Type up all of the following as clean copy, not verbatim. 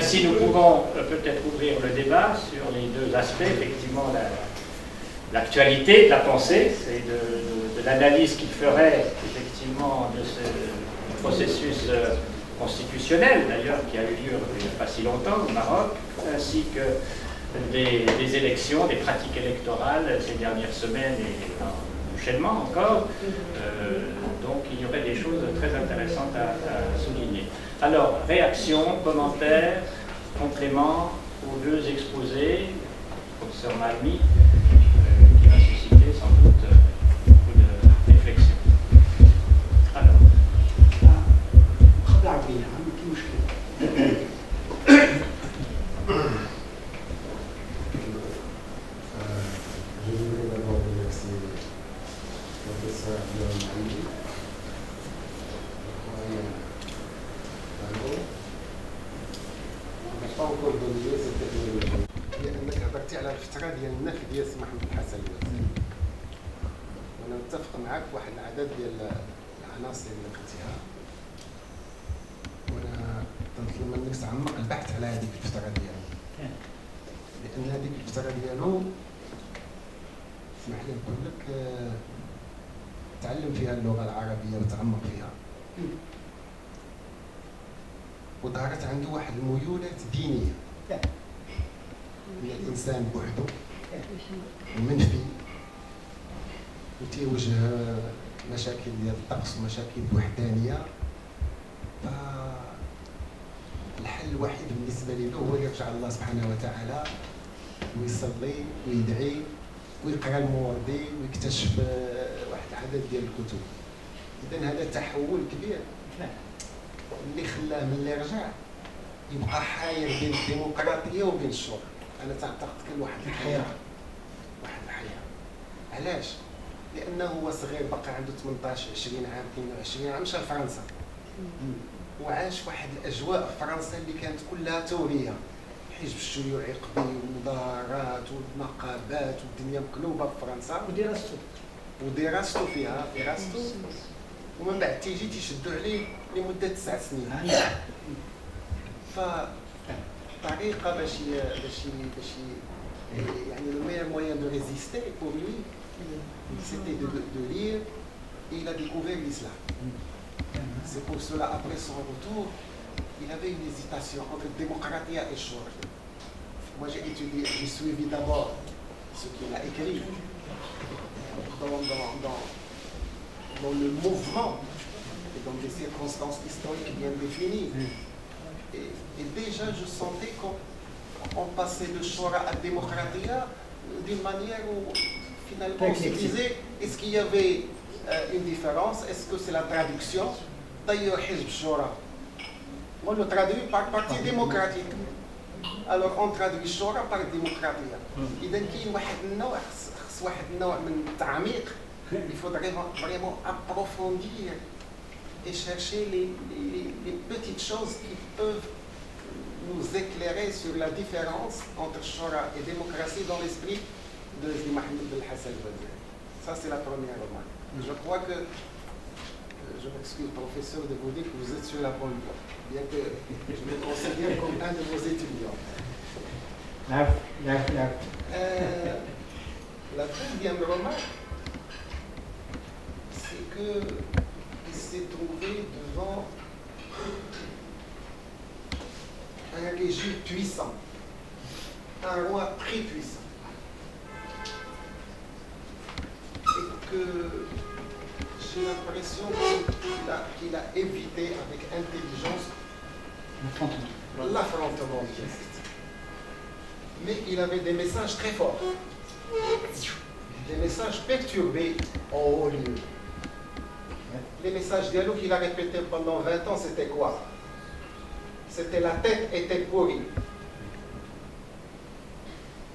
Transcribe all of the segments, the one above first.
Ainsi, nous pouvons peut-être ouvrir le débat sur les deux aspects, effectivement, l'actualité de la pensée, c'est de l'analyse qu'il ferait effectivement de ce processus constitutionnel, d'ailleurs, qui a eu lieu il n'y a pas si longtemps au Maroc, ainsi que des élections, des pratiques électorales ces dernières semaines et prochainement encore. Donc il y aurait des choses très intéressantes à souligner. Alors, réactions, commentaires, compléments aux deux exposés, professeur Malmi, qui va susciter sans doute beaucoup de réflexion. Alors. Je voudrais d'abord remercier le professeur Abdel Malmi, on n'a pas encore donné cette technologie. لأنك هضرتي على الفترة ديال النفي ديال سي محمد الحسن الوزيري. وأنا متفق معك بواحد العدد ديال العناصر اللي قلتيها. وأنا تنطلب منك تعمق البحث على هذيك الفترة ديالو. لأن هذيك الفترة ديالو اسمح لي نقول لك تعلم فيها اللغة العربية وتعمق فيها. وظهرت عنده واحد الميولات دينية. هي الإنسان بوحده ومنفي وتيواجه مشاكل ديال الطقس ومشاكل الوحدانية. الحل الوحيد بالنسبة له هو يرجع الله سبحانه وتعالى ويصلي ويدعي ويقرا المواضيع ويكتشف واحد العدد ديال الكتب. إذا هذا تحول كبير اللي خلاه من اللي رجع يبقى حاير بين الديمقراطية وبين الشورى. أنا تعتقد كان واحد الحياة. علاش؟ لأنه هو صغير بقى عنده 18 20 عام 22 عام مشى لفرنسا وعاش واحد الأجواء في فرنسا اللي كانت كلها تورية، حزب الشيوعي قوي والمظاهرات والنقابات والدنيا مقلوبة في فرنسا ودراسته فيها دراسته ومن بعد تيجي تيشدوا عليه لمدة 9 سنين. فطريقة باش يعني le meilleur moyen de résister pour lui c'était de lire et il a découvert l'islam. C'est pour cela après son retour il avait une hésitation entre démocratie et shura. Moi j'ai suivi d'abord ce qu'il a écrit dans le mouvement et dans des circonstances historiques bien définies. Et déjà je sentais qu'on passait de shura à démocratie d'une manière où finalement on se disait est-ce qu'il y avait une différence, est-ce que c'est la traduction? D'ailleurs Hizb Shura on le traduit par parti démocratique, alors on traduit shura par démocratie. إذا كاين واحد النوع خص واحد النوع من التعميق. Il faudrait vraiment approfondir et chercher les petites choses qui peuvent nous éclairer sur la différence entre shura et démocratie dans l'esprit de Mohamed El Hassan Al-Waziri. Ça c'est la première remarque. Je crois que je m'excuse professeur de vous dire que vous êtes sur la bonne voie, bien que je me considère comme un de vos étudiants. La deuxième remarque, c'est qu'il s'est trouvé devant un régime puissant, un roi très puissant, et que j'ai l'impression qu'il a évité avec intelligence l'affrontement direct. Mais il avait des messages très forts, des messages perturbés en haut lieu. Les messages dialogue qu'il a répétés pendant 20 ans, c'était quoi? C'était la tête était pourrie.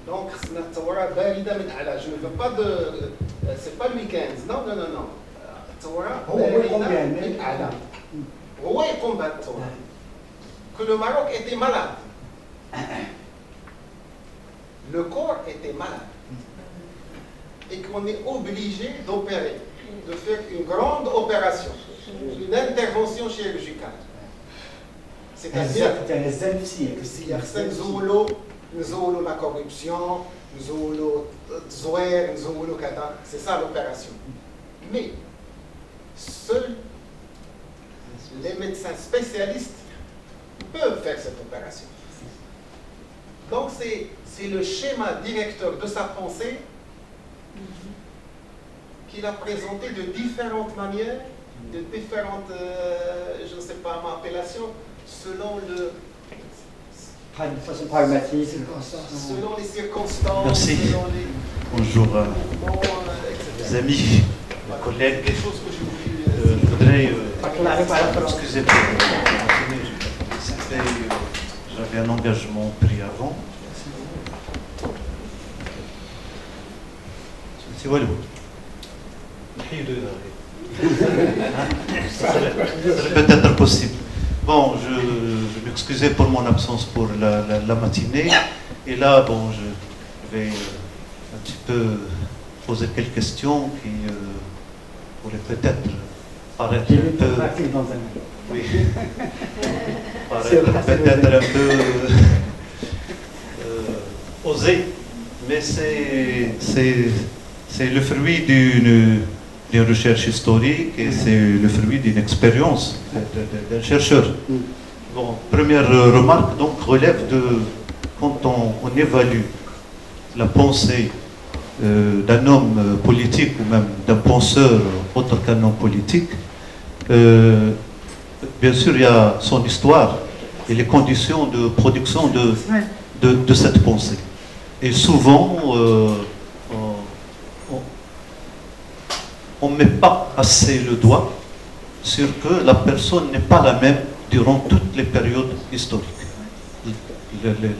Donc, je ne veux pas de... c'est pas le week-end. Non. Que le Maroc était malade. Le corps était malade. Et qu'on est obligé d'opérer, de faire une grande opération, une intervention chirurgicale. c'est-à-dire la corruption, c'est ça l'opération. Mais seuls les médecins spécialistes peuvent faire cette opération. Donc c'est le schéma directeur de sa pensée qu'il a présenté de différentes manières, de différentes, je ne sais pas ma appellation, selon façon pragmatique, selon les circonstances. Merci. Selon les Bonjour les amis, mes collègues. Je voudrais excuser pour j'avais un engagement pris avant. C'est voilà. Ça serait peut-être possible. Bon, je m'excusais pour mon absence pour la matinée. Et là, bon, je vais un petit peu poser quelques questions qui pourraient peut-être paraître un peu... Oui. Paraître peut-être un peu osées, mais c'est le fruit d'une recherche historique et c'est le fruit d'une expérience d'un chercheur. Bon, première remarque donc relève de quand on évalue la pensée d'un homme politique ou même d'un penseur autre qu'un homme politique, bien sûr il y a son histoire et les conditions de production de cette pensée. Et souvent on ne met pas assez le doigt sur que la personne n'est pas la même durant toutes les périodes historiques.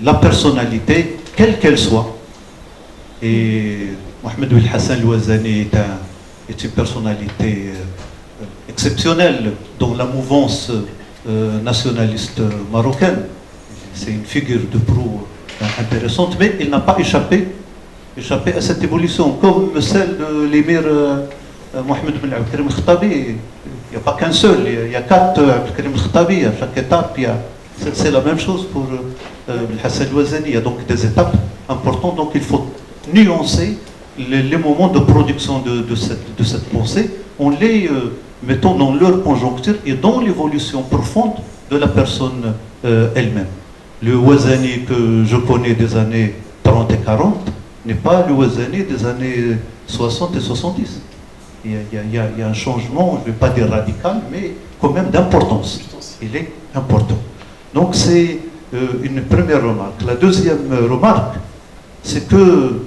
La personnalité, quelle qu'elle soit, et Mohamed Ould Hassan El-Ouazani est une personnalité exceptionnelle dans la mouvance nationaliste marocaine. C'est une figure de proue intéressante, mais il n'a pas échappé à cette évolution, comme celle de l'émir Mohamed Ben Abdelkarim Khattabi. Il n'y a pas qu'un seul, il y a 4 Abdelkarim Khattabi à chaque étape. C'est la même chose pour Hassan El-Ouazani. Il y a donc des étapes importantes, donc il faut nuancer les moments de production de cette pensée en les mettant dans leur conjoncture et dans l'évolution profonde de la personne elle-même. Le Ouazani que je connais des années 30 et 40 n'est pas le Ouazani des années 60 et 70. Il y a un changement, je ne vais pas dire radical, mais quand même d'importance. Il est important. Donc c'est une première remarque. La deuxième remarque, c'est que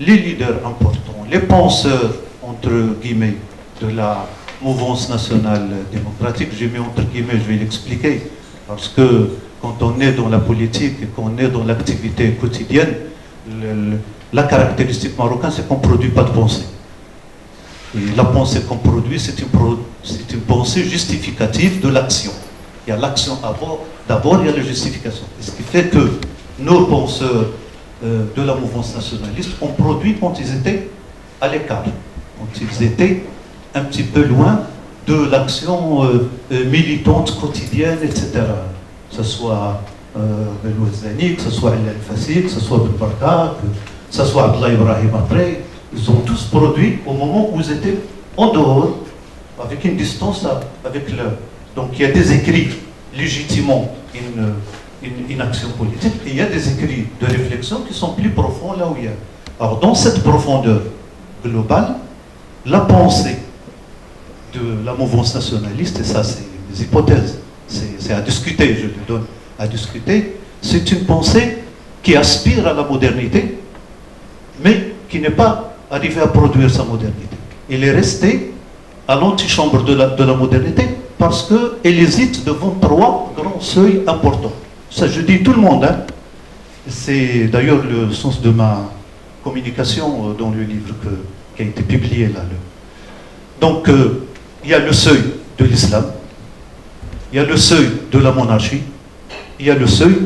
les leaders importants, les penseurs, entre guillemets, de la mouvance nationale démocratique, j'ai mis entre guillemets, je vais l'expliquer, parce que quand on est dans la politique et qu'on est dans l'activité quotidienne, la caractéristique marocaine, c'est qu'on ne produit pas de pensée. Et la pensée qu'on produit, c'est une pensée justificative de l'action. Il y a l'action d'abord, il y a la justification. Et ce qui fait que nos penseurs de la mouvance nationaliste ont produit quand ils étaient à l'écart, quand ils étaient un petit peu loin de l'action militante quotidienne, etc. Que ce soit Ben Ouazani, que ce soit El Fassi, que ce soit Ben Barka, que ce soit Abdallah Ibrahim après, ils ont tous produit au moment où ils étaient en dehors, avec une distance avec le... Donc il y a des écrits légitimement une action politique, et il y a des écrits de réflexion qui sont plus profonds là où il y a. Alors dans cette profondeur globale, la pensée de la mouvance nationaliste, et ça c'est des hypothèses, c'est à discuter, je le donne à discuter, c'est une pensée qui aspire à la modernité, mais qui n'est pas arrivée à produire sa modernité. Elle est restée à l'antichambre de la modernité parce qu'elle hésite devant 3 grands seuils importants. Ça, je dis tout le monde, hein. C'est d'ailleurs le sens de ma communication dans le livre qui a été publié là. Donc, il y a le seuil de l'islam, il y a le seuil de la monarchie, il y a le seuil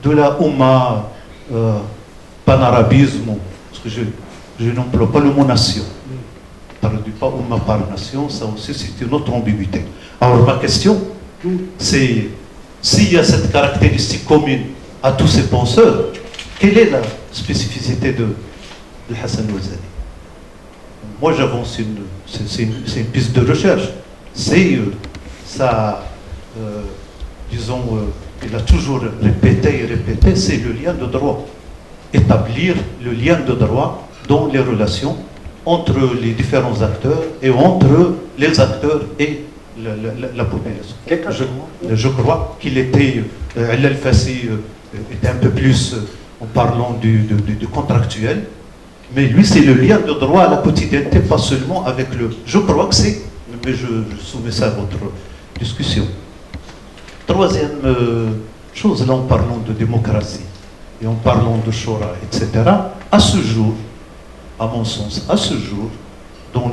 de la Oumma, panarabisme, parce que je n'emploie pas le mot nation. Je ne traduis pas Oumma par nation, ça aussi c'est une autre ambiguïté. Alors ma question, c'est s'il y a cette caractéristique commune à tous ces penseurs, quelle est la spécificité de Hassan Ouazzani? Moi, j'avance c'est une piste de recherche. C'est ça, disons, il a toujours répété et répété, c'est le lien de droit. Établir le lien de droit dans les relations entre les différents acteurs et entre les acteurs et la population. Je crois qu'il était, Al-Fassi était un peu plus en parlant du contractuel, mais lui c'est le lien de droit à la quotidienneté, pas seulement avec le... Je crois que c'est, mais je soumets ça à votre discussion. Troisième chose, là en parlant de démocratie et en parlant de Shura, etc., à ce jour, à mon sens, à ce jour, dans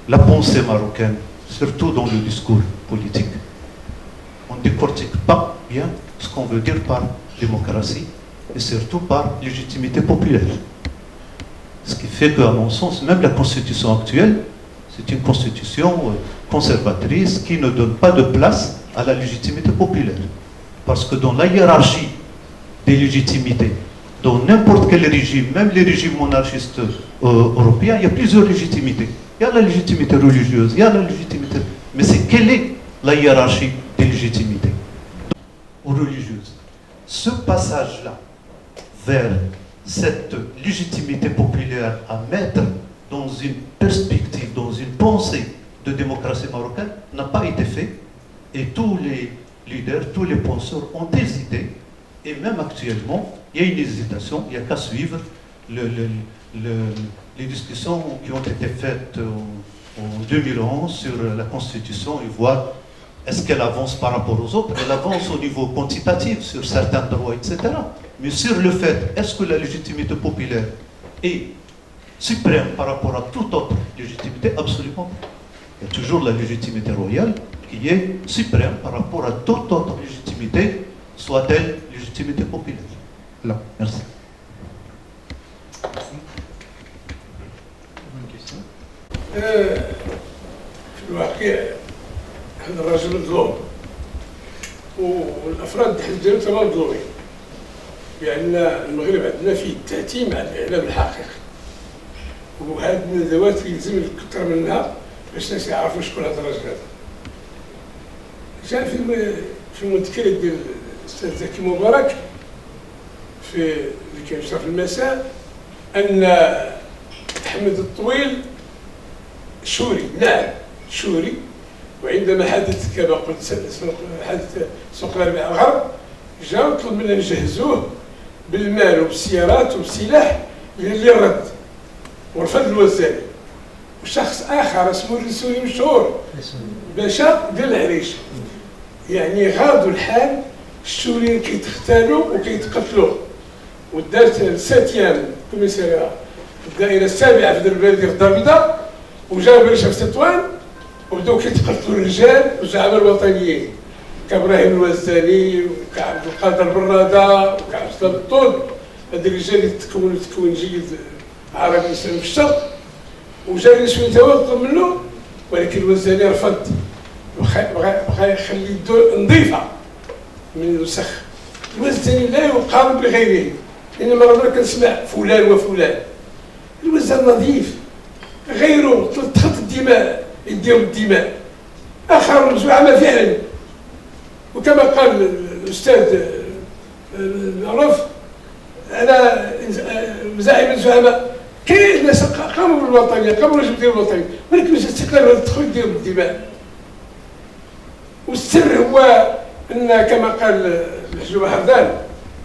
la pensée marocaine, surtout dans le discours politique, on ne décortique pas bien ce qu'on veut dire par démocratie et surtout par légitimité populaire. Ce qui fait qu'à mon sens, même la constitution actuelle, c'est une constitution conservatrice qui ne donne pas de place à la légitimité populaire. Parce que dans la hiérarchie des légitimités, dans n'importe quel régime, même les régimes monarchistes européens, il y a plusieurs légitimités. Il y a la légitimité religieuse, il y a la légitimité... Mais c'est quelle est la hiérarchie des légitimités religieuses? Ce passage-là vers cette légitimité populaire à mettre dans une perspective, dans une pensée de démocratie marocaine n'a pas été fait. Et tous les leaders, tous les penseurs ont hésité. Et même actuellement, il y a une hésitation, il n'y a qu'à suivre les discussions qui ont été faites en 2011 sur la Constitution et voir est-ce qu'elle avance par rapport aux autres. Elle avance au niveau quantitatif sur certains droits, etc. Mais sur le fait, est-ce que la légitimité populaire est suprême par rapport à toute autre légitimité? Absolument pas. Il y a toujours la légitimité royale qui est suprême par rapport à toute autre légitimité, soit-elle légitimité populaire. Là, merci. Bonne question. في الواقع هذا الرجل مظلوم والافراد ديالو تمام مظلومين، لان المغرب عندنا فيه التأتيم على الاعلام الحقيقي، وهذه الندوات يلزم الكثر منها باش الناس يعرفوا شكون هذا الراجل هذا. جاء في المذكره ديال الاستاذ زكي مبارك اللي كينشر في المساء ان أحمد الطويل شوري، نعم شوري، وعندما حدث كما قلت حدث سوق الربيع الغرب جاء طلب منا نجهزوه بالمال وبالسيارات وبالسلاح للرد، ورفض الوزاري. وشخص اخر اسمه الرسولي مشهور باشا ديال العريش، يعني غاضوا الحال، الشوريين كيتختالوا وكيتقتلوا. ودارت 7 ايام كوميساريه الدائره السابعه في درب البلديه في الدار البيضاء، وجاو بريشه في تطوان وبداو كيتقتلوا الرجال والزعماء الوطنيين كابراهيم الوزاني وكعبد القادر براده وكعبد السلام الطول. هاد الرجال اللي تكونوا تكوين جيد عربي اسلامي في الشرق. وجا الرسول يتوقف منه، ولكن الوزاني رفض، بغى يخلي الدول نظيفه من الوسخ. الوزاني لا يقارن بغيره، انما راه كنسمع فلان وفلان. الوزان نظيف، غيره تخط الدماء يديهم الدماء، اخر زعماء فعلا. وكما قال الاستاذ معروف، انا زعيم الزعماء، كاين ناس قاموا بالوطنيه، قاموا بالواجب ديال الوطنيه، ولكن مش استقلال هذا الدخول ديالهم بالدماء. والسر هو ان كما قال الحجوب حردان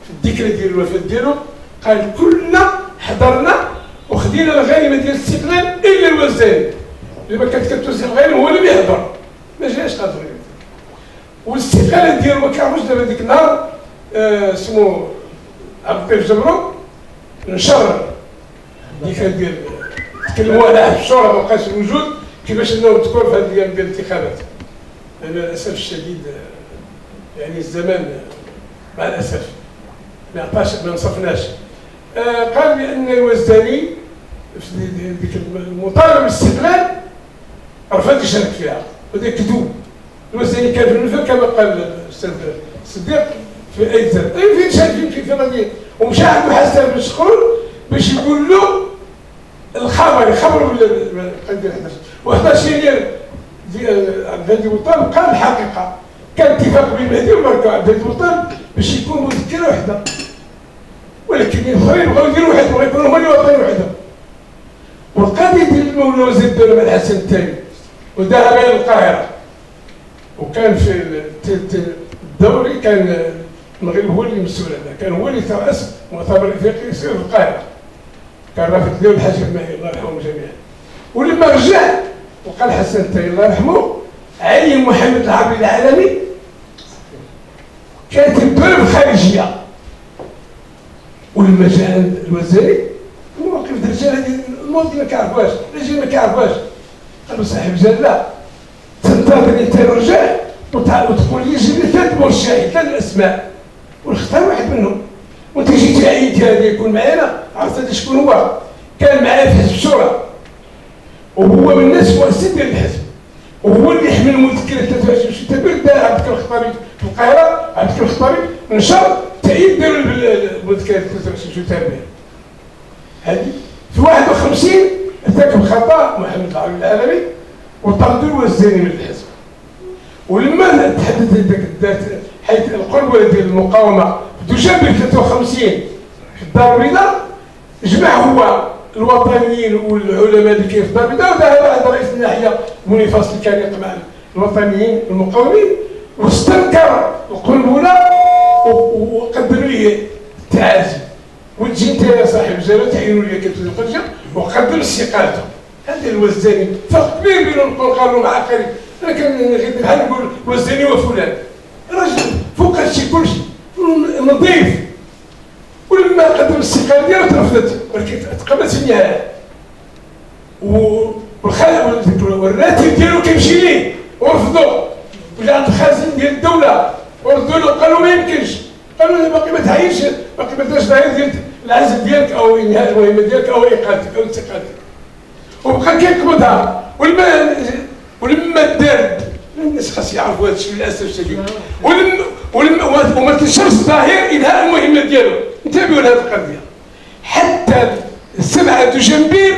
في الذكرى ديال الوفاه ديالو، قال كلنا حضرنا وخدينا الغنيمه ديال الاستقلال الا الوزاني اللي ما كانت كتوزع الغنيمه هو اللي بيهضر، ما جاش قادر. والاستقلال ديالو ما كانوش دابا ديك النهار اسمه عبد اللطيف جبرو نشر ديك ديال تكلموا على عهد الشورى ما بقاش الوجود، كيفاش انه مذكور في هذه الايام ديال الانتخابات. انا للاسف الشديد يعني الزمان مع الاسف ما عطاش، ما نصفناش. قال بان الوزاني في ديك المطالبه بالاستقلال رفض يشارك فيها، وهذا كذوب. الوزاني كان في المنفى كما قال الاستاذ صديق في ايزر فين شاد في غادي ومشى عند حسن بن شكور باش يقول له الخبر يخبروا بالقضيه 11 ديال عبد الهادي بوطال قال الحقيقه كان اتفاق بين المهدي ومركب عبد الهادي بوطال باش يكون مذكره وحده ولكن الاخرين بغاو يديروا واحد بغاو يكونوا هما اللي واطنين وحده والقاضي ديال المولى وزير الدوله مع الحسن الثاني وداها غير القاهره وكان في الدوري كان المغرب هو اللي مسؤول عنها كان هو اللي ترأس مؤتمر افريقي يصير في القاهره كان رافد ديال الحاج الماهي الله يرحمهم جميعا ولما رجع وقال الحسن الثاني الله يرحمه عين محمد العربي العالمي كانت الدوله الخارجيه ولما جاء عند الوزاري الموقف ديال الرجال هذه الماضي ما كيعرفوهاش الرجال ما كيعرفوهاش قالوا صاحب جال لا تنتظر انت الرجال وتقول لي جيب لي 3 مرشحين 3 اسماء ونختار واحد منهم وانت جيتي عينتي هذا يكون معنا عرفت هذا شكون هو كان معايا في حزب الشورى وهو من الناس مؤسس ديال الحزب وهو اللي يحمل المذكره 23 سبتمبر دار عبد الكريم الخطابي في القاهره عبد الكريم الخطابي نشر تأييد داروا المذكره 23 سبتمبر هذه في 51 ارتكب خطا محمد العربي العالمي وطردوا الوزاني من الحزب ولما تحدث ذاك حيث القنبله ديال المقاومه في دجنبر 53 في الدار البيضاء جمع هو الوطنيين والعلماء اللي كاين في الدار البيضاء وذهب عند رئيس الناحيه منير فاصل كان يقمع الوطنيين المقاومين واستنكر القنبله وقدم لي التعازي وتجي انت يا صاحب الجلاله تعينوا لي كتب القريه وقدم استقالته هذا الوزاني فرق كبير بين قالوا مع قريب انا كان بحال نقول وزاني وفلان راجل فوق هادشي كلشي نظيف ولما قدم الاستقاله ديالو ترفضت ولكن تقبلت في النهايه والراتب ديالو كيمشي ليه ورفضوا وجا عند الخازن ديال الدوله وردوا له قالوا ما يمكنش قالوا له باقي ما تعينش باقي ما دارش ديال العزل ديالك او انهاء المهمه ديالك او اقالتك او استقالتك وبقى كيقبضها ولما دار الناس خاص يعرفوا هذا الشيء للاسف الشديد وما تنشرش ظاهر انهاء المهمه ديالو انتبهوا لهذه القضيه حتى 7 دجنبر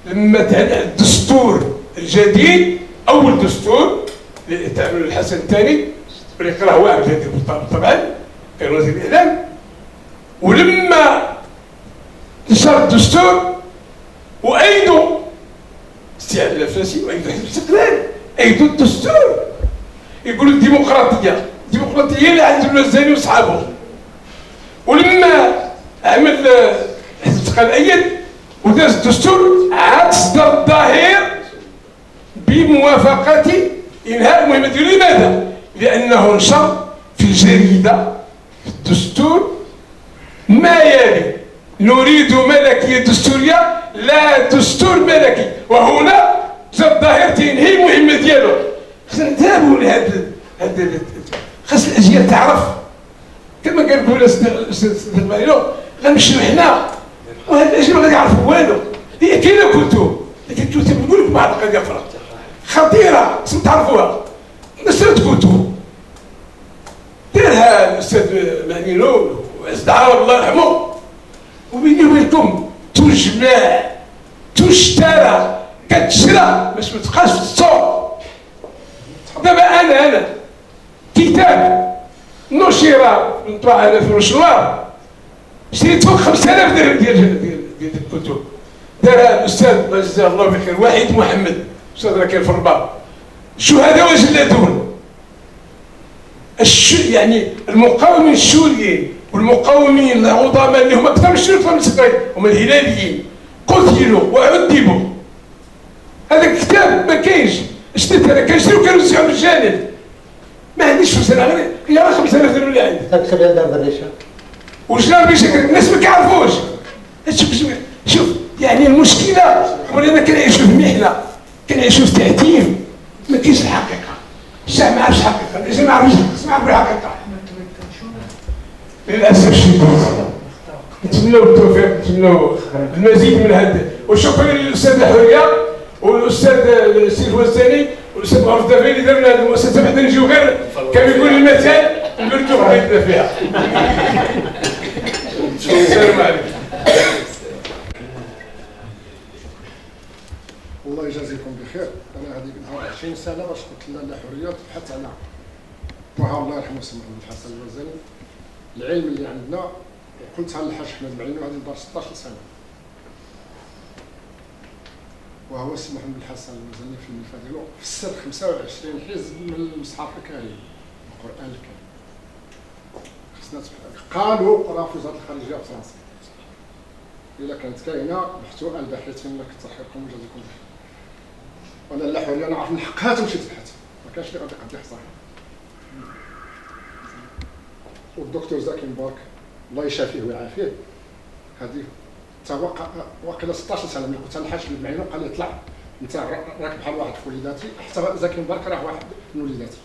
لما تعدل الدستور الجديد اول دستور اللي تعمل الحسن الثاني اللي يقراه عبد الهادي بوطال طبعا كان وزير الاعلام ولما نشر الدستور وايدوا استعداد الافراسي وايدوا حزب الاستقلال ايدوا الدستور يقولوا الديمقراطيه اللي عند الوزاني وصحابه ولما عمل حزب الاستقلال ايد وداز الدستور عاد صدر الظاهر بموافقه انهاء المهمه ديالو لماذا؟ لانه نشر في الجريده في الدستور ما يلي نريد ملكيه دستوريه لا دستور ملكي وهنا جا الظاهر تنهي المهمه ديالو خصنا ننتبهوا لهذا خاص الاجيال تعرف كما قال بولا الاستاذ مالو غنمشيو حنا وهاد الاجيال ما غادي يعرفوا والو هي كاينه كتب لكن الكتب نقول لكم واحد القضيه اخرى خطيره خصكم تعرفوها نشرت كتب دارها الاستاذ مانيلو وعز العرب الله يرحمه وبيني وبينكم تجمع تشترى كتشرى باش ما تبقاش في السوق دابا انا كتاب نشر من طبعا في المشوار شريت فوق 5000 درهم ديال الكتب دارها الاستاذ جزاه الله بخير وحيد محمد استاذ راه كاين في الرباط شهداء وجلادون يعني المقاومين السوريين والمقاومين العظماء اللي هم اكثر من الشيوخ المسيحيين هم الهلاليين قتلوا وعذبوا هذا الكتاب ما كاينش شريت انا كنشريو كنوزعو مجانا ما عنديش فلوس انا غير يا 5000 درهم اللي عندي تكسر هذا بالريشه وجنا بشكل الناس ما كيعرفوش شوف يعني المشكله ولينا كنعيشوا في محنه كنعيشوا في تعتيم ما كاينش الحقيقه الشعب ما عرفش الحقيقه الانسان ما عرفش الحقيقه للاسف الشديد نتمنوا التوفيق نتمنوا المزيد من هذا وشكرا للاستاذ حوريه والاستاذ سيف الوزاني والسي معروف الدافعي اللي دار لنا هذه المؤسسه بعدا نجيو غير كان يقول المثال نقول لكم بغيتنا فيها. السلام عليكم. الله يجازيكم بخير. انا هذيك 20 سنه باش قلت لنا لا حريه تبحث على طه الله يرحمه سي محمد الحسن الوزيري. العلم اللي عندنا قلتها للحاج احمد معين وهذه دار 16 سنه، وهو سي محمد الحسن الوزيري في الملفه ديالو فسر 25 حزب من المصحف الكريم القران الكريم. خصنا قالوا راه في وزاره الخارجيه الفرنسيه الا كانت كاينه بحثوا الباحثين ما كترحبكم وجازيكم بخير. وانا لا حريه نعرف نحقها تمشي تبحث، ما كانش اللي غادي يقد يحصاها. والدكتور زكي مبارك الله يشافيه ويعافيه هذه تا واقيلا 16 سنه ملي قلت للحاج المعين قال لي طلع انت راك بحال واحد في وليداتي، حتى زكي مبارك راه واحد من وليداتي.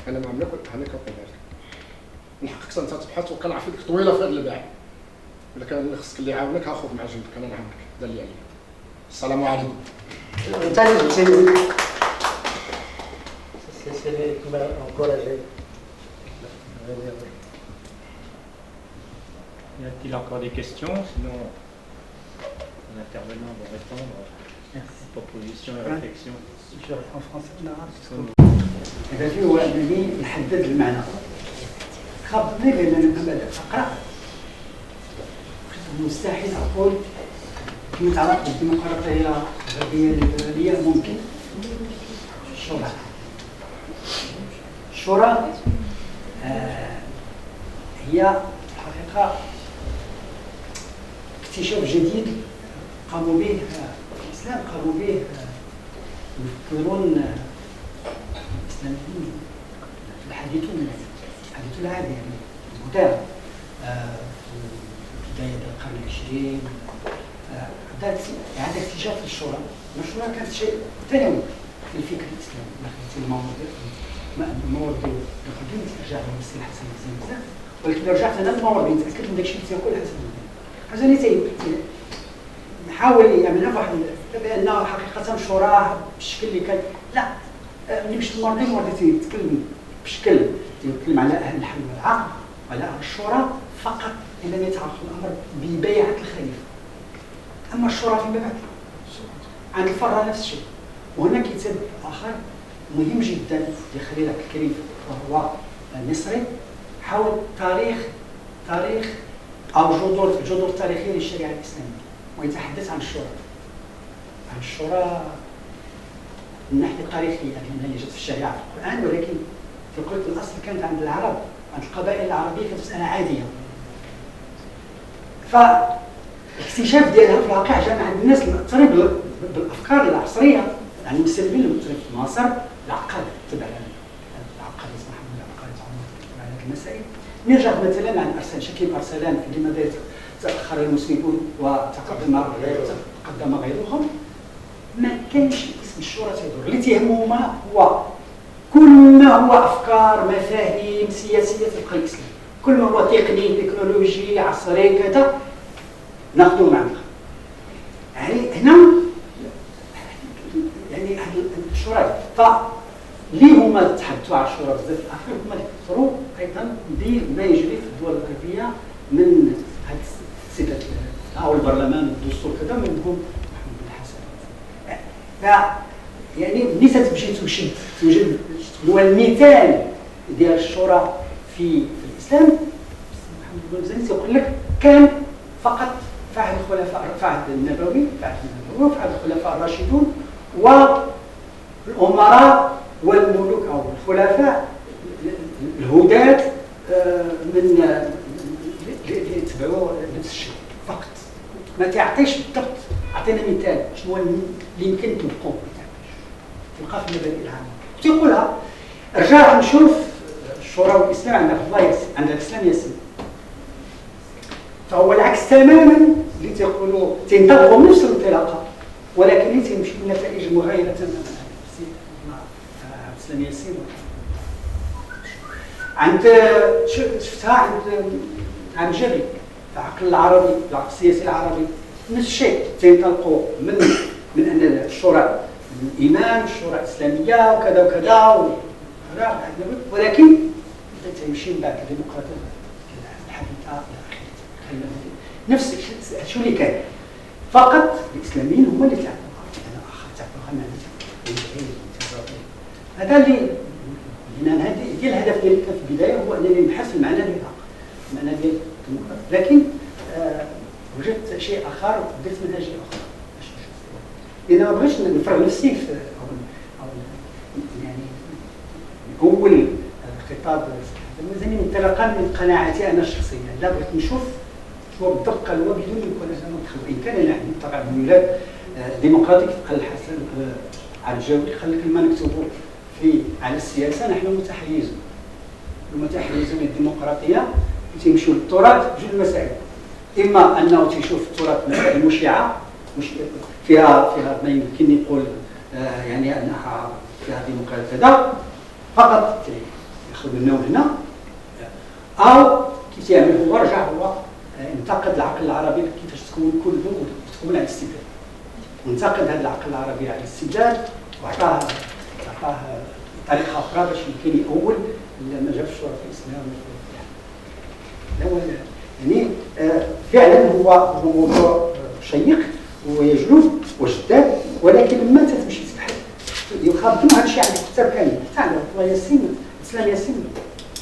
انا ما عمري هاني كنقول لك نحقك انت تبحث وكنعرف لك طويله في هذا الباع. الا كان خصك اللي يعاونك هاخذ مع جنبك انا نعاونك. هذا اللي عليا. السلام عليكم. Y a-t-il encore des questions? Sinon, l'intervenant va répondre aux propositions et réflexions. en français هذا فيه هو انني نحدد المعنى. خاطرني بان انا لما اقرا مستحيل اقول كما تعرف الديمقراطيه الغربيه الليبراليه ممكن الشورى هي الحقيقه اكتشاف جديد قاموا به الاسلام، قاموا به المفكرون الاسلاميين الحديثون الحديث العادي يعني المودرن في بدايه القرن العشرين. إعادة اكتشاف الشورى. الشورى كانت شيء ثانوي في الفكر الاسلامي. المواردين القديم ترجع لهم السي الحسن مزيان بزاف، ولكن رجعت انا للمواردين نتاكد من داكشي اللي تيقول الحسن مزيان. حاجه اللي نحاول يعملها بواحد بان حقيقه الشورى بالشكل اللي كان لا. ملي مشيت للمواردين المواردين تيتكلم بشكل يتكلم على اهل الحل والعقد وعلى اهل الشورى فقط ان لم يتعلق الامر ببيعه الخليفه. اما الشورى فيما بعد عند الفرة نفس الشيء. وهنا كتاب اخر مهم جدا لخليل عبد الكريم وهو مصري حول تاريخ او جذور تاريخيه للشريعه الاسلاميه، ويتحدث عن الشورى من الناحيه التاريخيه لانها جت في الشريعه في القران، ولكن في قلت الاصل كانت عند العرب، عند القبائل العربيه كانت مساله عاديه. فالاكتشاف ديالها في الواقع جمع عند الناس المؤثرين بالافكار العصريه، يعني المسلمين المؤثرين في مصر، العقاد تبع العقاد اسمه محمد العقاد على هذه المسائل. نرجع مثلا عن ارسلان شكيب ارسلان في لماذا تاخر المسلمون وتقدم غيرهم. ما كانش اسم الشورى تيدور، اللي تيهمهما هو كل ما هو افكار مفاهيم سياسيه تبقى الاسلام، كل ما هو تقني تكنولوجي عصري كذا ناخذوه معنا. يعني هنا يعني الشورى فلي هما تحدثوا على الشورى بزاف في افريقيا هما اللي كثروا ايضا بما يجري في الدول الغربيه من هذه السيدات او البرلمان والدستور كذا منهم محمد بن الحسن. يعني ملي تمشي توجد هو المثال ديال الشورى في الاسلام، محمد بن زيد يقول لك كان فقط في عهد الخلفاء، في عهد النبوي، في عهد الخلفاء الراشدون والامراء والملوك او الخلفاء الهداة من اللي يتبعوا نفس الشيء فقط. ما تعطيش بالضبط. اعطينا مثال شنو اللي يمكن تطبقوه، تلقى في المبادئ العامه تيقولها. رجع نشوف الشورى والاسلام عند الله ياسين، عند الاسلام ياسين، فهو العكس تماما اللي تيقولوا تنطبقوا نفس الانطلاقه، ولكن تيمشي بنتائج مغايره تماما. الاسلام ياسين عند شفتها عند جري العقل العربي، العقل السياسي العربي نفس الشيء. تنطلقوا من ان الشورى الإيمان الشورى الإسلامية وكذا وكذا ولكن تمشي من بعد الديمقراطية الحديثة نفس شو اللي كان فقط الإسلاميين هم اللي تعبوا هذا اللي ديال الهدف ديالي كان في البداية هو أنني نبحث في المعنى ديالها المعنى ديال الديمقراطية لكن وجدت شيء آخر وبدأت منهجية أخرى لأن ما بغيتش نفرغ نفسي في يعني أول خطاب المزني انطلاقا من قناعاتي أنا الشخصية لا بغيت نشوف شو بالضبط قال هو بدون يكون أنا مدخل وإن كان أنا عندي طبعا ميولات ديمقراطيك قال الحسن على الجوي خلي كلمة نكتبوا على السياسة نحن متحيزون للديمقراطية تيمشيو للتراث جوج مسائل إما أنه تيشوف التراث مسائل مشيعة فيها ما يمكن يقول يعني أنها فيها ديمقراطية كذا فقط ياخذ لنا وهنا أو كيف يعمل هو رجع هو انتقد العقل العربي كيفاش تكون كله وتكون على الاستبداد وانتقد هذا العقل العربي على الاستبداد وعطاه طريقة أخرى باش يمكن يأول ما جاب الشورى في الإسلام يعني فعلا هو موضوع شيق ويجلب وجداد ولكن لما تمشي تبحث يخاطبوا هذا الشيء على الكتاب كامل حتى على الله ياسين الإسلام ياسين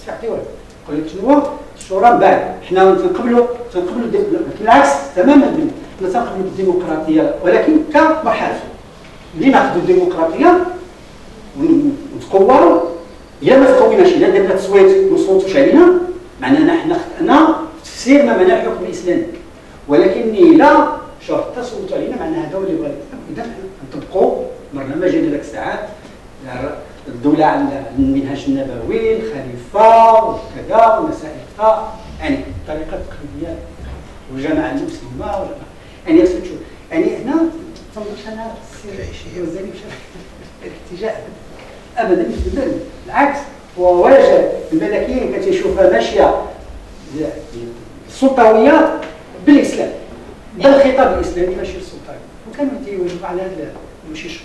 تعطيوه يقول لك شنو الشورى من بعد حنا تنقبلوا بالعكس تماما تنقبلوا بالديمقراطية ولكن كمرحلة اللي ناخذوا الديمقراطية ونتقوروا إلا ما تقويناش إلا درنا تصويت ونصوتوش علينا معناها حنا خطأنا في تفسير ما معناه الحكم الإسلامي ولكن إلا شوف تصوتوا علينا معناها هذا هو اللي بغا إذا نطبقوا برنامج ديال ذاك الساعات الدولة على المنهج النبوي الخليفة وكذا ومسائل يعني الطريقة التقليدية والجماعة المسلمة يعني تشوف يعني هنا تنظرش أنا السير وزاني الاتجاه ابدا مش بالعكس هو واجه الملكيين كتشوفها ماشيه السلطويه بالاسلام بل الخطاب الاسلامي ماشي السلطوي وكانوا تيوجبوا على هذا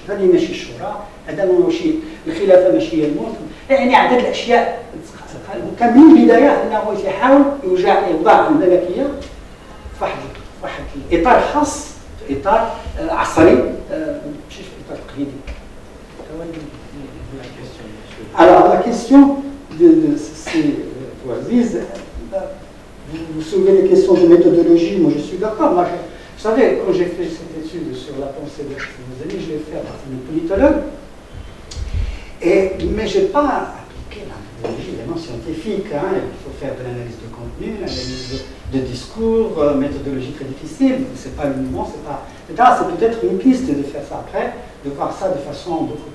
هذه ماشي الشورى هذا ماشي الخلافه ماشي هي الملك يعني عدد الاشياء وكان من البدايه انه يحاول يوضع الملكيه في واحد الاطار خاص اطار عصري ماشي في اطار تقليدي. Alors la question vous soulevez les questions de méthodologie, moi je suis d'accord. Vous savez, quand j'ai fait cette étude sur la pensée de Spinoza, je l'ai fait à partir de politologue, mais je n'ai pas appliqué la méthodologie évidemment scientifique. Hein, il faut faire de l'analyse de contenu, l'analyse de discours, méthodologie très difficile, c'est pas le moment, c'est peut-être une piste de faire ça après, de voir ça de façon beaucoup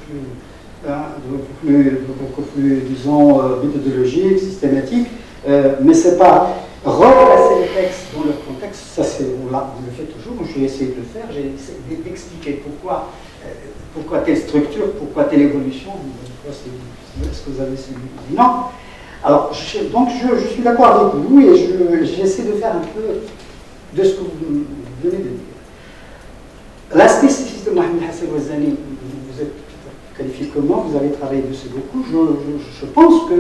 plus, disons, méthodologique, systématique, mais c'est pas replacer les textes dans leur contexte, ça c'est, là, on le fait toujours, j'ai essayé de le faire, j'ai essayé d'expliquer pourquoi telle structure, pourquoi telle évolution, est-ce que vous avez suivi? Non. Alors, donc je suis d'accord avec vous et j'essaie de faire un peu de ce que vous venez de dire. La spécificité de Mohamed Hassan Ouazzani, vous êtes qualifié comment, vous avez travaillé dessus beaucoup. Je pense que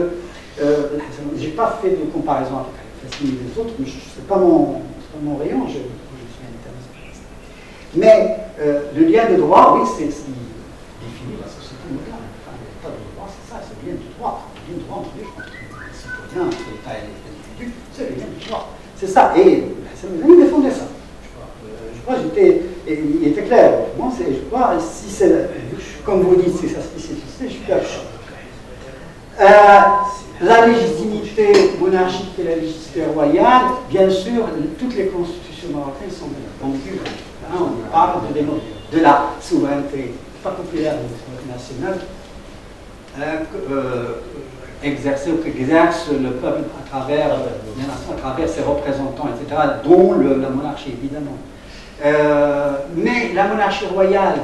je n'ai pas fait de comparaison avec Hassan et les autres, mais ce n'est pas mon rayon, je suis un internationaliste. Mais le lien de droit, oui, c'est ce qui définit la société moderne. Enfin, l'état de droit, c'est ça, c'est le lien de droit. Le lien de droit entre les citoyens, entre l'État et les individus, c'est le lien de droit. C'est ça. Et Hassan Ouazzani défendait ça. Je crois il était clair. Moi, je crois, si c'est, comme vous dites, c'est sa spécificité, je suis d'accord. La légitimité monarchique et la légitimité royale, bien sûr, toutes les constitutions marocaines sont vendues. Hein, on parle de la souveraineté, pas populaire, de la souveraineté nationale, exercée ou qu'exerce le peuple à travers les nations, à travers ses représentants, etc., dont la monarchie, évidemment. Mais la monarchie royale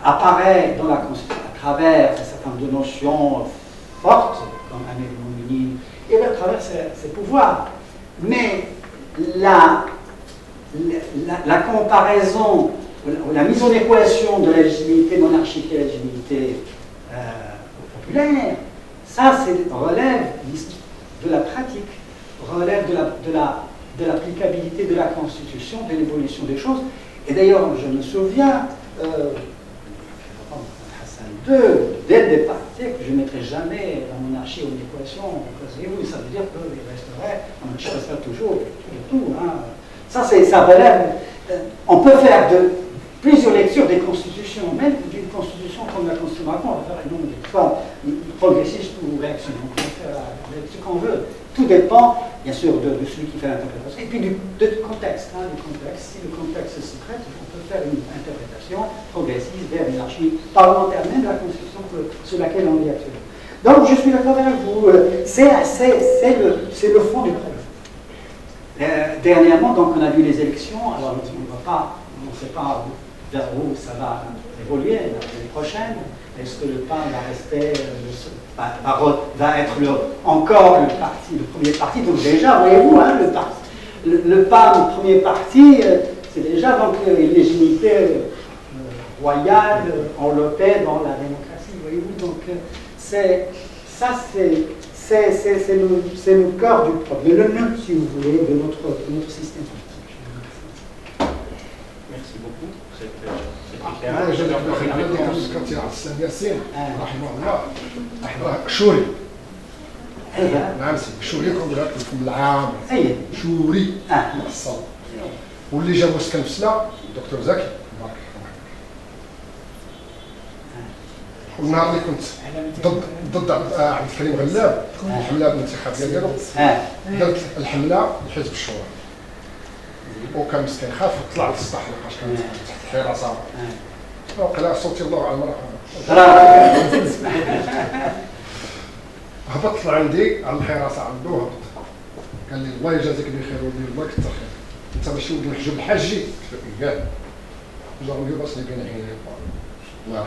apparaît dans la Constitution à travers un certain nombre de notions fortes, comme Amir al-Mouminin, et à travers ses pouvoirs. Mais la comparaison la mise en équation de la légitimité monarchique et la légitimité populaire, ça relève de la pratique, relève de l'applicabilité de la Constitution, de l'évolution des choses. Et d'ailleurs, je me souviens, Hassan II, dès le départ, que je ne mettrai jamais la monarchie en équation, vous, ça veut dire qu'il resterait, la monarchie restera toujours, et tout. Hein. Ça relève. On peut faire plusieurs lectures des constitutions, même d'une constitution comme la Constitution marocaine, on va faire un nombre de fois progressiste ou réactionnaire, on peut faire ce qu'on veut. Tout dépend, bien sûr, de celui qui fait l'interprétation, et puis du contexte. Hein, du contexte. Si le contexte se prête, on peut faire une interprétation progressiste vers une archive parlementaire, même de la Constitution sur laquelle on vit actuellement. Donc, je suis d'accord avec vous. C'est le fond du problème. Dernièrement, donc, on a vu les élections. Alors, on ne sait pas vers où ça va évoluer l'année prochaine. Est-ce que le PAM va rester, va être encore le premier parti? Donc déjà, voyez-vous, hein, le PAM, le premier parti, c'est déjà donc une légitimité royale enveloppée dans la démocratie, voyez-vous. Donc c'est le cœur du problème, le nœud, si vous voulez, de notre système politique. Merci beaucoup pour cette السلام ياسين رحمه الله شوري نعم سيدي شوري كنقول لك الفم العام شوري محصل واللي جا مسكن في سلا الدكتور زكي بارك الله والنهار اللي كنت ضد عبد الكريم غلاب الحمله الانتخابيه ديالو درت الحمله لحزب الشورى وكان مسكين خاف طلع للسطح لقاش كان حراسه وقال صوتي الله على المرأة هبط عندي على الحراسه عنده هبط قال لي الله يجازيك بخير ودير الله كثر خير انت ماشي ولد الحجب الحاجي قال جاوني باسني بين عيني الله يرحمه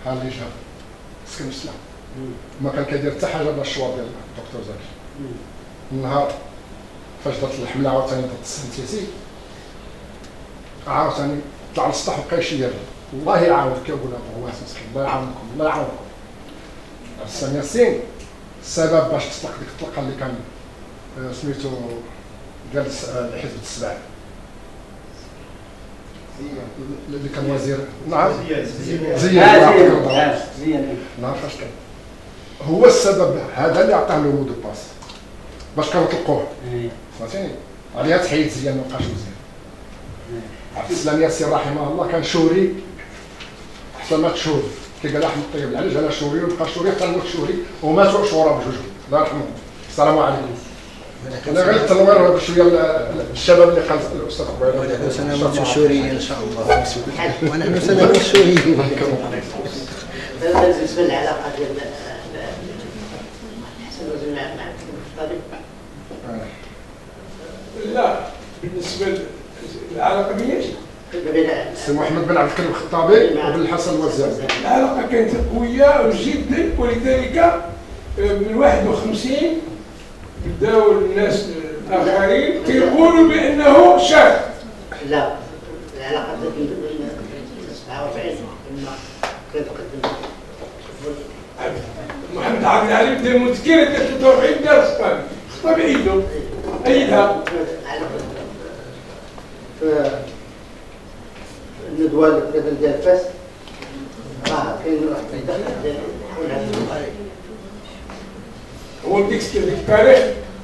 ها اللي جا مسكين السلام ما كان كيدير حتى حاجه باش الشوار ديال الدكتور زكي النهار فاش درت الحمله عاوتاني درت السنتيسي عاوتاني طلع للسطح وبقى يشير الله يعاونك كنقول له واس مسكين الله يعاونكم الله يعاونكم السلام ياسين السبب باش تطلق ديك الطلقه اللي كان سميتو ديال حزب السبع اللي كان وزير نعم زيان نعم فاش كان هو السبب هذا اللي عطاه له مود باس باش كانوا طلقوه فهمتيني عليها تحيد زيان ما بقاش مزيان عبد السلام ياسين رحمه الله كان شوري حتى مات شوري كي قال احمد طيب العلاج انا شوري وبقى شوري حتى نموت شوري وماتوا شورى بجوجهم الله يرحمهم السلام عليكم انا غير التنوير بشويه الشباب اللي قال الاستاذ قبيله ونحن سنموت شوريين ان شاء الله ونحن سنموت شوريين بالنسبه للعلاقه ديال حسن الوزير مع الطبيب لا بالنسبه للعلاقه بياش سي محمد بن عبد الكريم الخطابي وبن الحسن الوزيري العلاقه كانت قويه جدا ولذلك من 51 بداوا الناس الاخرين كيقولوا بانه شاذ. لا العلاقه من 47 لما كان تقدم محمد عبد العليم ديال المذكره 43 دار خطابي ايده ايدها الندوه اللي ديال فاس كاين واحد الدخل حول هذا هو بديك التاريخ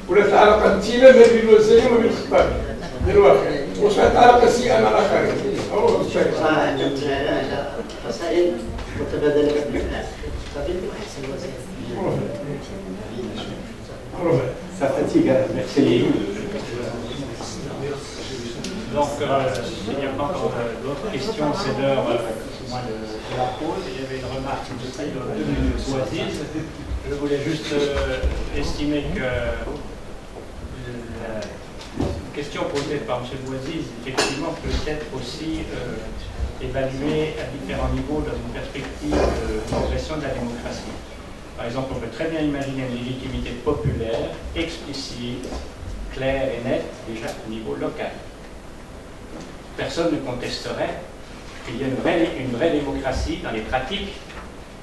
ولات العلاقه متينه ما بين الوزيري وما بين الخطابي ديال الواقع وصارت علاقه سيئه مع الاخرين هو التاريخ رسائل متبادله بين الخطابي وحسن الوزير. Ça fatigue, merci. Donc, s'il n'y a pas encore d'autres questions, c'est l'heure de la pause. Il y avait une remarque de Bouaziz. Je voulais juste estimer que la question posée par M. Bouaziz, effectivement, peut être aussi évaluée à différents niveaux dans une perspective de progression de la démocratie. Par exemple, on peut très bien imaginer une légitimité populaire, explicite, claire et nette, déjà au niveau local. Personne ne contesterait qu'il y ait une vraie démocratie dans les pratiques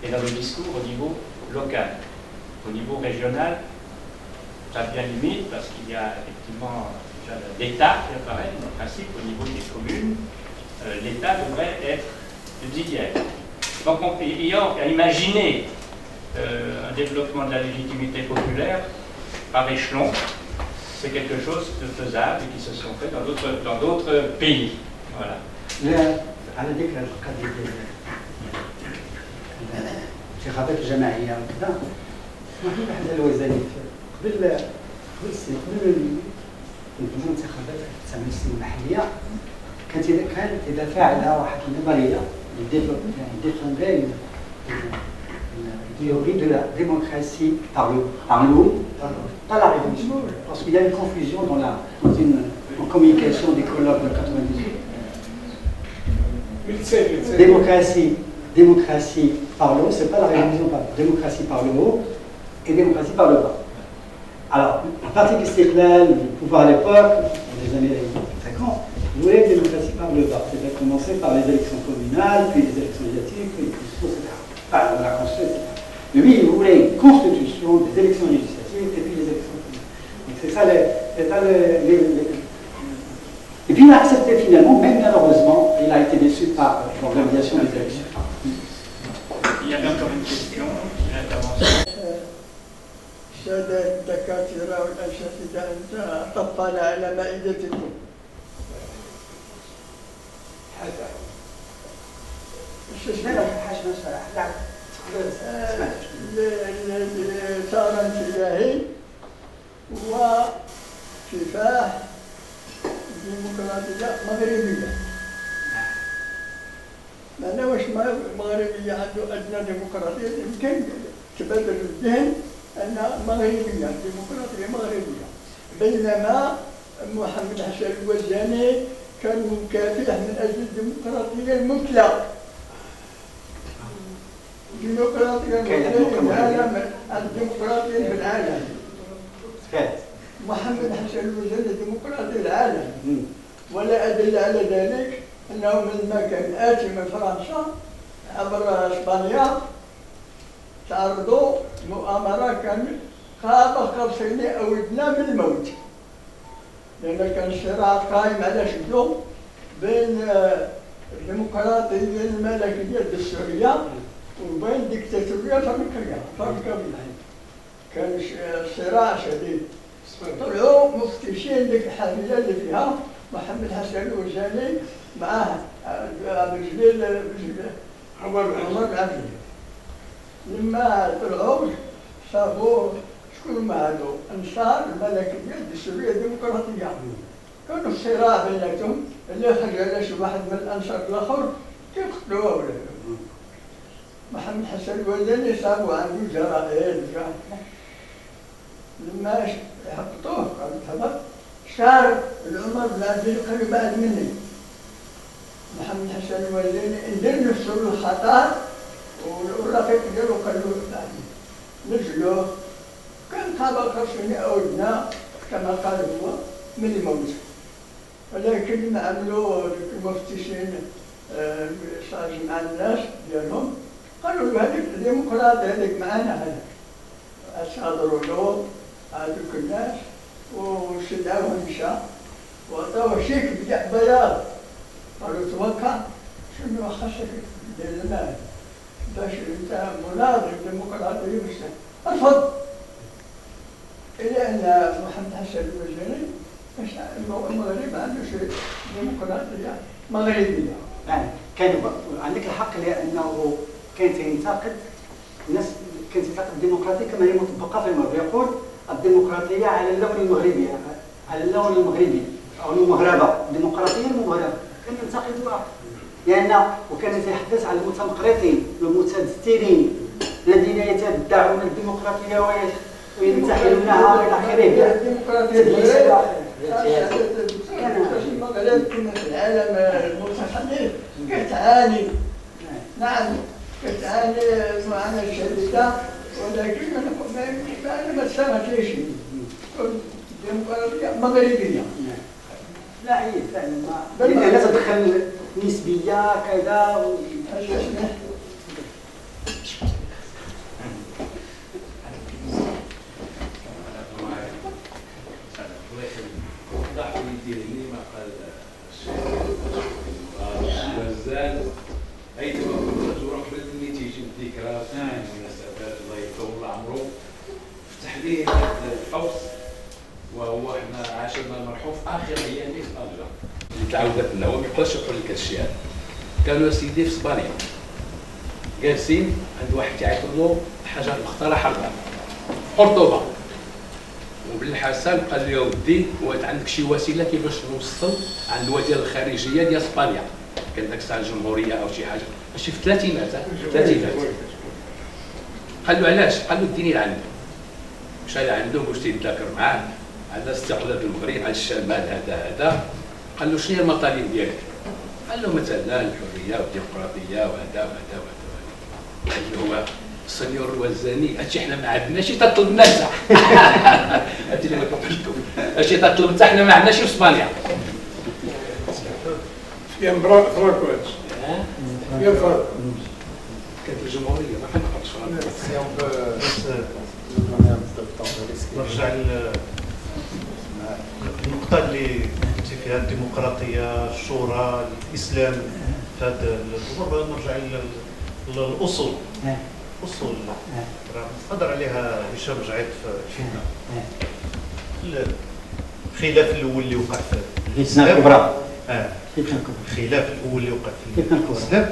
et dans le discours au niveau local. Au niveau régional, ça devient limite parce qu'il y a effectivement déjà l'État qui apparaît, le principe au niveau des communes. L'État devrait être subsidiaire. Donc ayant à imaginer un développement de la légitimité populaire par échelon, c'est quelque chose de faisable et qui se sont faits dans d'autres pays. Voilà. على ذكر القضيه ديال الانتخابات الجماعيه وكذا ما في واحد الوزني قبل الانتخابات 1960 المحليه كانت اذا فعل واحد النظريه défendait une théorie de la démocratie par l'eau, pas la révolution. Parce qu'il y a une confusion dans en communication des colloques de 98. Démocratie par le haut, c'est pas la révolution, pas démocratie par le haut et démocratie par le bas. Alors, la partie Istiqlal, le pouvoir à l'époque, dans les années 50, voulait une démocratie par le bas. C'est-à-dire commencer par les élections communales, puis les élections législatives, puis les etc. Enfin, on a construit, etc. Lui, il voulait une constitution, des élections législatives, et puis les élections communales. Donc c'est ça, et puis il a accepté finalement, même malheureusement, il a été déçu par l'organisation des élections. Il y avait encore une question, une intervention. السادة الدكاترة والأساتذة أنت تطلع على مائدتكم. صار انتباهي وكفاح ديمقراطية مغربية. معناه واش مغربية عنده أدنى ديمقراطية يمكن تبادل الذهن أن مغربية ديمقراطية مغربية، بينما محمد حسن الوزاني كان مكافح من أجل الديمقراطية المطلقة. الديمقراطية الديمقراطية في العالم. محمد حسن الوزاني ديمقراطي العالم، ولا أدل على ذلك أنه لما كان آتي من فرنسا عبر إسبانيا تعرضوا مؤامرة كان قاب قرصين أو ادنى من الموت، لأن كان صراع قائم على شنو بين الديمقراطية الملكية الدستورية وبين الدكتاتورية فرنسية. كان صراع شديد. طلعوا مفتشين ديك الحامية اللي فيها محمد حسن الوزاني معاه بجليل عمر العبدي. لما طلعوا صابوا شكون ما هادو انصار الملكيه الدستوريه الديمقراطيه. كانوا الصراع بيناتهم اللي خرج على شي واحد من الانصار الاخر كيقتلوه ولا. محمد حسن الوزاني صابوا عنده جرائد لما حطوه قال تهبط صار العمر بن عبد القريب بعد مني. محمد حسن الوزاني ندير نفسه الخطر والرفيق ديالو قال له نزلوه كان قاب قرصين أودنا كما قال هو من الموت، ولكن عملوا المفتشين صاج مع الناس ديالهم قالوا له هذيك الديمقراطية هذيك معانا هذاك. صادروا له هذوك الناس وشداوه مشى وعطاوه شيك بياض. قالوا توكل شنو خاصك دير المال باش انت مناضل ديمقراطي مسلم. رفض الى ان محمد حسن الوزاني المغرب ما عندوش ديمقراطيه مغربيه. يعني كان عندك الحق لانه كان تينتقد الناس، كان تنتقد الديمقراطيه كما هي مطبقه في المغرب. يقول الديمقراطيه على اللون المغربي، على اللون المغربي او المغربه، الديمقراطيه المغربه كان ينتقدوها وكان يتحدث عن المتنقرطين والمتدثرين الذين يتدعون الديمقراطيه وينتحلونها الى اخره. المغرب كما في العالم المتحدث كتعاني، نعم كتعاني معنا الشركه، ولكن ما تسامحش الديمقراطيه مغربيه. لا هي فعلا ما لازم تدخل نسبيه كذا وضح يديرني ما قال الشيخ غزال اي تبغى قبل ملي تيجي الذكرى في المناسبات الله يطول عمره فتح ليه هذا الحوض وهو حنا عاشرنا المرحوم في اخر ايامه في طنجه اللي تعاودت لنا هو ما يقدرش يقول لك هادشي هذا. كانوا سيدي في اسبانيا جالسين عند واحد تعيط له حاجه مخترعه حربه قرطبه، وبالحسن قال له يا ودي واش عندك شي وسيله كيفاش نوصل عند الوزير الخارجيه ديال اسبانيا، كان داك الساعه الجمهوريه او شي حاجه ماشي في الثلاثينات قال له علاش؟ قال له اديني لعنده. مشى لعنده باش تيتذاكر معاه على استقلال المغرب على الشمال هذا قال له شنو هي المطالب ديالك؟ قال له مثلا الحريه والديمقراطيه وهذا وهذا وهذا. قال له هو السنيور الوزاني هادشي حنا ما عندناش تطلب الناس هادشي اللي قلت لكم هادشي تطلب انت حنا ما عندناش في اسبانيا فيها فرانكو هادشي فيها فرانكو كانت الجمهوريه ما حنقدرش نرجع للنقطة اللي قلت فيها الديمقراطية، الشورى، الإسلام في هذا الأمور. نرجع للأصول. أصول قدر عليها هشام جعيد في الفتنة. الخلاف الأول اللي وقع في الفتنة الكبرى. الخلاف الأول اللي وقع في الإسلام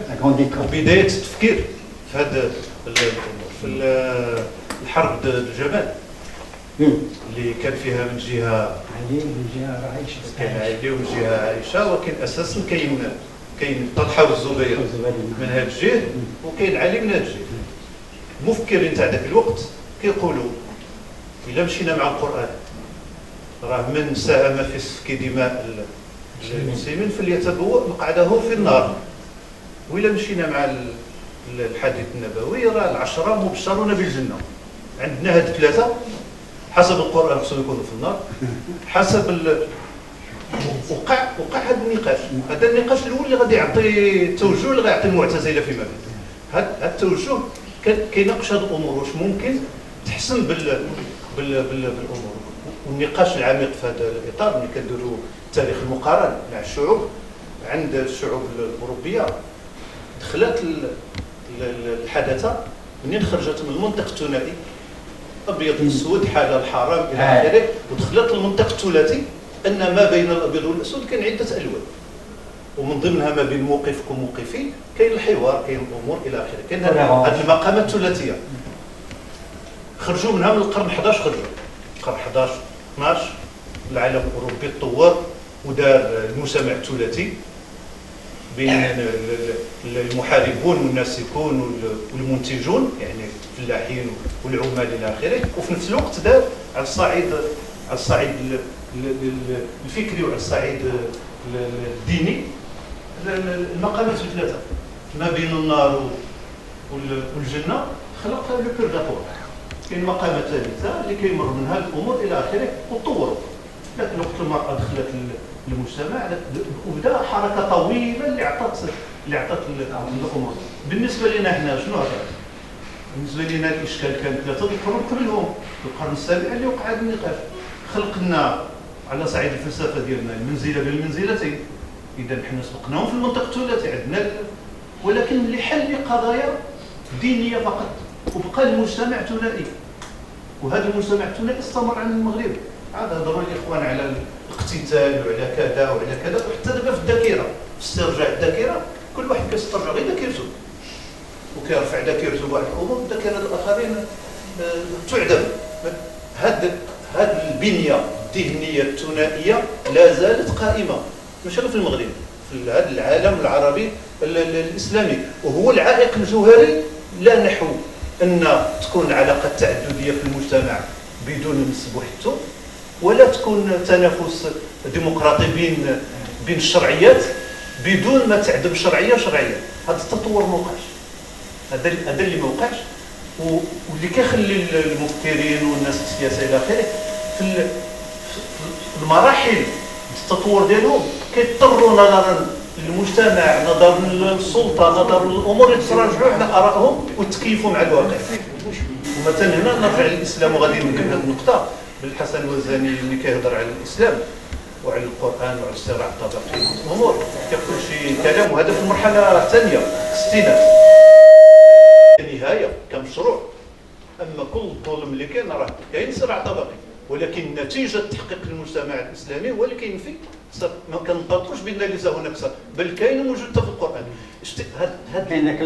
وبداية التفكير في هذا الأمور في الحرب ضد الجمال اللي كان فيها من جهه علي ومن جهه عائشه، كان علي ومن جهه عائشه، ولكن اساسا كاين طلحه والزبير من هذا الجهه وكاين علي من هذا الجهه. المفكرين تاع ذاك الوقت كيقولوا الا مشينا مع القران راه من ساهم في سفك دماء المسلمين فليتبوأ مقعده في النار، والا مشينا مع الحديث النبوي راه العشره مبشرون بالجنه. عندنا هاد ثلاثه حسب القرآن خصهم يكونوا في النار، حسب وقع هذا النقاش. هذا النقاش الاول اللي غادي يعطي التوجه اللي غيعطي المعتزله فيما بعد. هذا التوجه كيناقش هذه الامور واش ممكن تحسن بالامور. والنقاش العميق في هذا الاطار ملي كنديروا التاريخ المقارن مع الشعوب، عند الشعوب الاوروبيه دخلت الحداثه منين خرجت من المنطق الثنائي ابيض واسود حاله الحرام الى اخره ودخلت المنطق الثلاثي ان ما بين الابيض والاسود كان عده الوان، ومن ضمنها ما بين موقفك وموقفي كاين الحوار، كاين الامور الى اخره. كاين هذه المقامات الثلاثيه خرجوا منها من القرن 11. خرجوا القرن 11 12 العالم الاوروبي تطور ودار المجتمع الثلاثي بين المحاربون والناسكون والمنتجون، يعني الفلاحين والعمال الى اخره، وفي نفس الوقت دار على الصعيد الفكري وعلى الصعيد الديني المقامات الثلاثه ما بين النار والجنه. خلق لو بيرغاتوار. كاين مقامات ثالثه اللي كيمر منها الامور الى اخره وتطوروا. لكن وقت المراه دخلت المجتمع وبدا حركه طويله اللي عطات الامور. بالنسبه لنا احنا شنو هذا؟ بالنسبه لنا الاشكال كان ثلاثه القرون قبلهم، القرن السابع اللي وقع هذا النقاش. خلقنا على صعيد الفلسفه ديالنا المنزله بالمنزلتين، اذا حنا سبقناهم في المنطق الثلاثي عندنا، ولكن لحل قضايا دينيه فقط، وبقى المجتمع ثنائي. وهذا المجتمع الثنائي استمر عن المغرب. عاد هضروا الاخوان على الاقتتال وعلى كذا وعلى كذا، وحتى دابا في الذاكره في استرجاع الذاكره كل واحد كيسترجع غير ذاكرته وكيرفع ذاكرته بواحد الامور، ذاكره الاخرين تعدم. هذه البنيه الذهنيه الثنائيه لا زالت قائمه ماشي في المغرب، في هذا العالم العربي الاسلامي، وهو العائق الجوهري. لا نحو ان تكون العلاقه التعدديه في المجتمع بدون نسب وحدته، ولا تكون تنافس ديمقراطي بين الشرعيات بدون ما تعدم شرعيه. هذا التطور ما وقعش، هذا اللي ما وقعش، واللي كيخلي المفكرين والناس السياسه الى اخره في المراحل التطور ديالهم كيضطروا نظرا المجتمع، نظر للسلطه، نظر للامور يتراجعوا على ارائهم وتكيفوا مع الواقع. ومثلا هنا نرجع للاسلام وغادي نبدا هذه النقطه بالحسن الوزاني اللي كيهضر على الاسلام وعلى القران وعلى الصراع الطبقي والامور، كيقول شي كلام، وهذا في المرحله الثانيه الستينات نهايه كمشروع. اما كل الظلم اللي كاين راه كاين صراع طبقي، ولكن نتيجه تحقيق المجتمع الاسلامي هو اللي كاين فيه. ما كنطلقوش بان ليس هناك صراع، بل كاين موجود في القران. كاين ذاك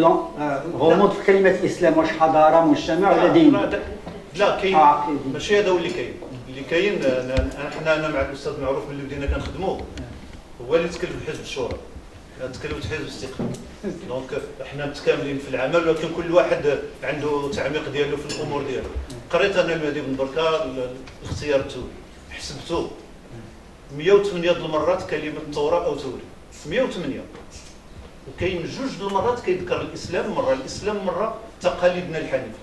غموض في كلمه الاسلام، واش حضاره مجتمع ولا دين؟ لا كاين، ماشي هذا هو اللي كاين. اللي كاين انا مع الاستاذ معروف اللي بدينا كنخدموه هو اللي تكلف بحزب الشورى، تكلفت حزب الاستقلال. دونك احنا متكاملين في العمل، ولكن كل واحد عنده تعميق ديالو في الامور ديالو. قريت انا المهدي بن بركه الاختيار التوري، حسبته 108 د المرات كلمه التوراة او توري، 108. وكاين 2 د المرات كيذكر الاسلام مره، الاسلام مره، تقاليدنا الحنيفه.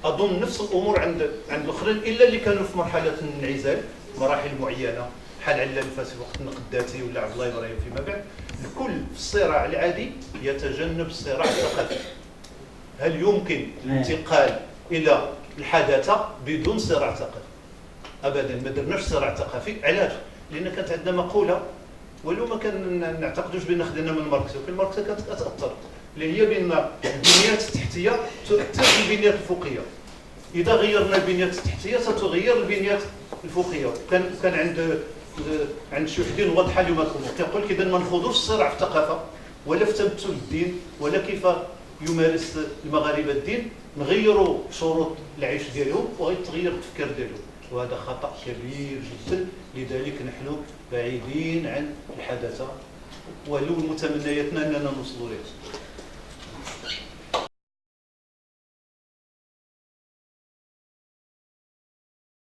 اظن نفس الامور عند الاخرين، الا اللي كانوا في مرحله الانعزال، مراحل معينه بحال علال الفاسي في وقت النقداتي ولا عبد الله ابراهيم فيما بعد. الكل في الصراع العادي يتجنب الصراع الثقافي. هل يمكن الانتقال الى الحداثه بدون صراع ثقافي؟ ابدا، ما درناش صراع ثقافي. علاش؟ لان كانت عندنا مقوله، ولو ما كنعتقدوش بان خدينا من ماركس، ولكن ماركس كانت كتاثر، اللي هي بان البنيات التحتيه تؤثر في البنيات الفوقيه. اذا غيرنا البنيات التحتيه ستغير البنيات الفوقيه. كان عند شي وحدين واضحه اليوم الامور، كيقول لك اذا ما نخوضوش الصراع في الثقافه ولا في تمثل الدين ولا كيف يمارس المغاربه الدين، نغيروا شروط العيش ديالهم وغيتغير التفكير ديالهم، وهذا خطا كبير جدا. لذلك نحن بعيدين عن الحداثه، ولو متمنياتنا اننا نوصلوا لها.